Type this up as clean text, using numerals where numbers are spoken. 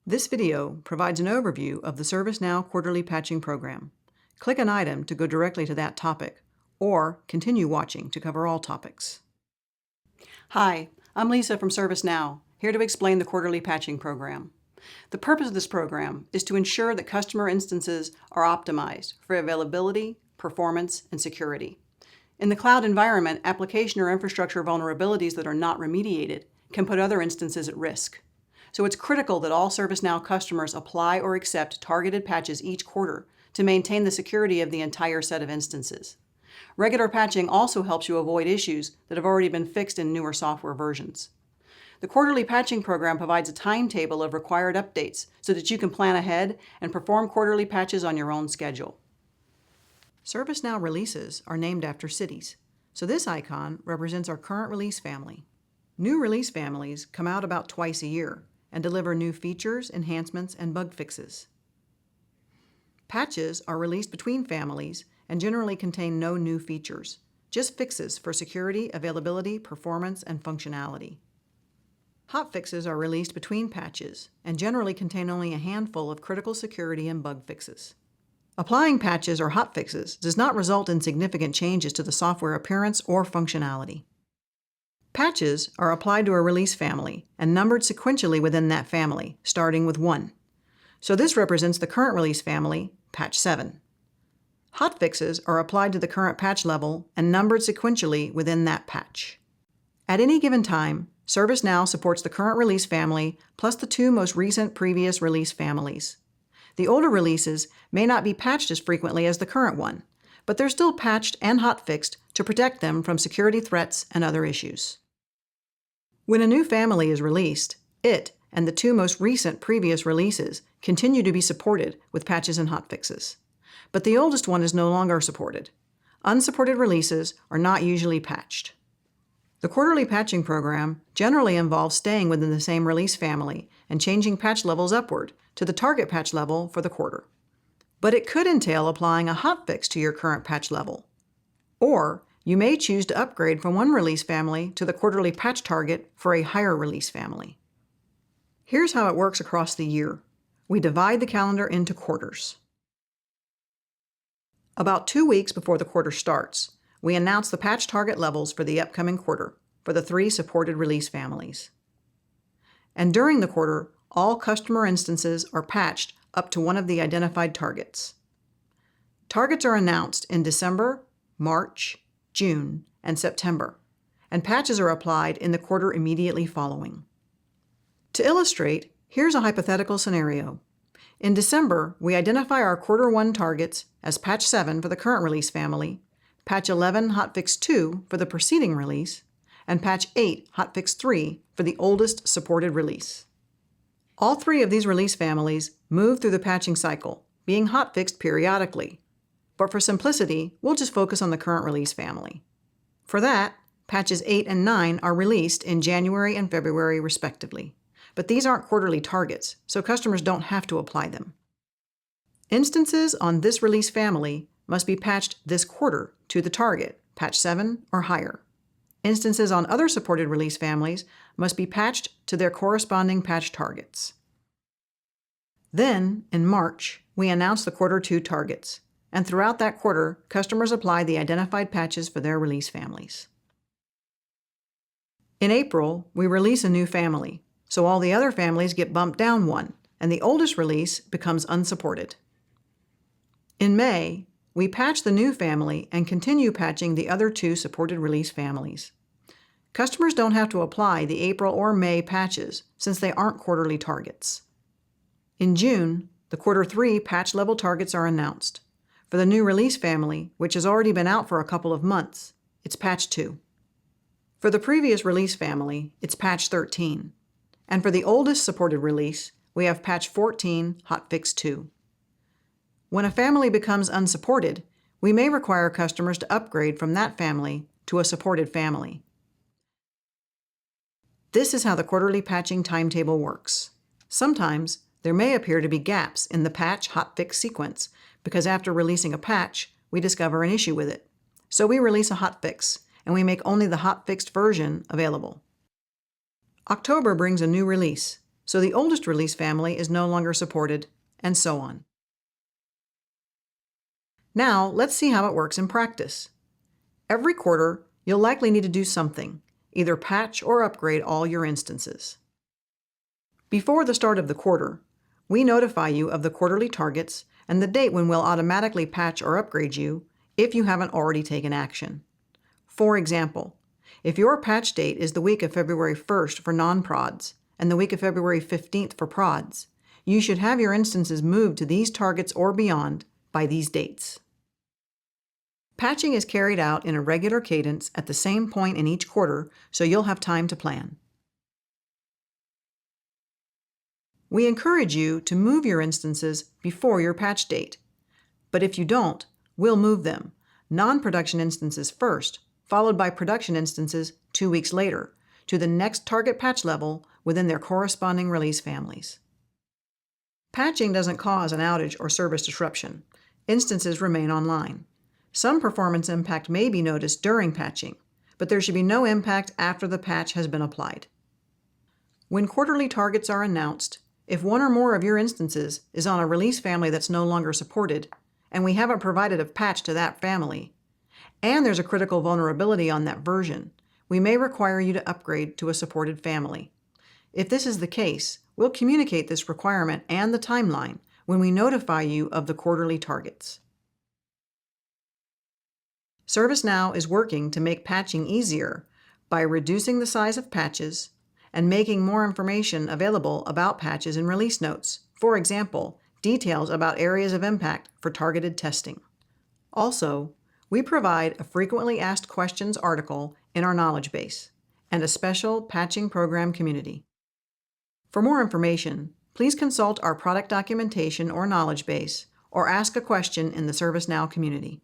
This video provides an overview of the ServiceNow Quarterly Patching Program. Click an item to go directly to that topic, or continue watching to cover all topics. Hi, I'm Lisa from ServiceNow, here to explain the Quarterly Patching Program. The purpose of this program is to ensure that customer instances are optimized for availability, performance, and security. In the cloud environment, application or infrastructure vulnerabilities that are not remediated can put other instances at risk. So it's critical that all ServiceNow customers apply or accept targeted patches each quarter to maintain the security of the entire set of instances. Regular patching also helps you avoid issues that have already been fixed in newer software versions. The Quarterly Patching Program provides a timetable of required updates so that you can plan ahead and perform quarterly patches on your own schedule. ServiceNow releases are named after cities, so this icon represents our current release family. New release families come out about twice a year and deliver new features, enhancements, and bug fixes. Patches are released between families and generally contain no new features, just fixes for security, availability, performance, and functionality. Hotfixes are released between patches and generally contain only a handful of critical security and bug fixes. Applying patches or hotfixes does not result in significant changes to the software appearance or functionality. Patches are applied to a release family and numbered sequentially within that family, starting with 1. So this represents the current release family, patch 7. Hotfixes are applied to the current patch level and numbered sequentially within that patch. At any given time, ServiceNow supports the current release family plus the 2 most recent previous release families. The older releases may not be patched as frequently as the current one, but they're still patched and hotfixed to protect them from security threats and other issues. When a new family is released, it and the 2 most recent previous releases continue to be supported with patches and hotfixes. But the oldest one is no longer supported. Unsupported releases are not usually patched. The Quarterly Patching Program generally involves staying within the same release family and changing patch levels upward to the target patch level for the quarter. But it could entail applying a hotfix to your current patch level. Or you may choose to upgrade from one release family to the quarterly patch target for a higher release family. Here's how it works across the year. We divide the calendar into quarters. About 2 weeks before the quarter starts, we announce the patch target levels for the upcoming quarter for the 3 supported release families. And during the quarter, all customer instances are patched up to one of the identified targets. Targets are announced in December, March, June, and September, and patches are applied in the quarter immediately following. To illustrate, here's a hypothetical scenario. In December, we identify our quarter 1 targets as patch 7 for the current release family, patch 11 hotfix 2 for the preceding release, and patch 8 hotfix 3 for the oldest supported release. All 3 of these release families move through the patching cycle, being hotfixed periodically. But for simplicity, we'll just focus on the current release family. For that, patches 8 and 9 are released in January and February respectively. But these aren't quarterly targets, so customers don't have to apply them. Instances on this release family must be patched this quarter to the target, patch 7 or higher. Instances on other supported release families must be patched to their corresponding patch targets. Then, in March, we announce the quarter 2 targets, and throughout that quarter, customers apply the identified patches for their release families. In April, we release a new family, so all the other families get bumped down 1, and the oldest release becomes unsupported. In May, we patch the new family and continue patching the other 2 supported release families. Customers don't have to apply the April or May patches since they aren't quarterly targets. In June, the quarter 3 patch level targets are announced. For the new release family, which has already been out for a couple of months, it's patch 2. For the previous release family, it's patch 13. And for the oldest supported release, we have patch 14 hotfix 2. When a family becomes unsupported, we may require customers to upgrade from that family to a supported family. This is how the quarterly patching timetable works. Sometimes there may appear to be gaps in the patch hotfix sequence because after releasing a patch, we discover an issue with it. So we release a hotfix, and we make only the hotfixed version available. October brings a new release, so the oldest release family is no longer supported, and so on. Now, let's see how it works in practice. Every quarter, you'll likely need to do something, either patch or upgrade all your instances. Before the start of the quarter, we notify you of the quarterly targets and the date when we'll automatically patch or upgrade you if you haven't already taken action. For example, if your patch date is the week of February 1st for non-prods and the week of February 15th for prods, you should have your instances moved to these targets or beyond by these dates. Patching is carried out in a regular cadence at the same point in each quarter, so you'll have time to plan. We encourage you to move your instances before your patch date. But if you don't, we'll move them, non-production instances first, followed by production instances 2 weeks later, to the next target patch level within their corresponding release families. Patching doesn't cause an outage or service disruption. Instances remain online. Some performance impact may be noticed during patching, but there should be no impact after the patch has been applied. When quarterly targets are announced, if one or more of your instances is on a release family that's no longer supported, and we haven't provided a patch to that family, and there's a critical vulnerability on that version, we may require you to upgrade to a supported family. If this is the case, we'll communicate this requirement and the timeline when we notify you of the quarterly targets. ServiceNow is working to make patching easier by reducing the size of patches and making more information available about patches in release notes. For example, details about areas of impact for targeted testing. Also, we provide a frequently asked questions article in our knowledge base and a special patching program community. For more information, please consult our product documentation or knowledge base or ask a question in the ServiceNow community.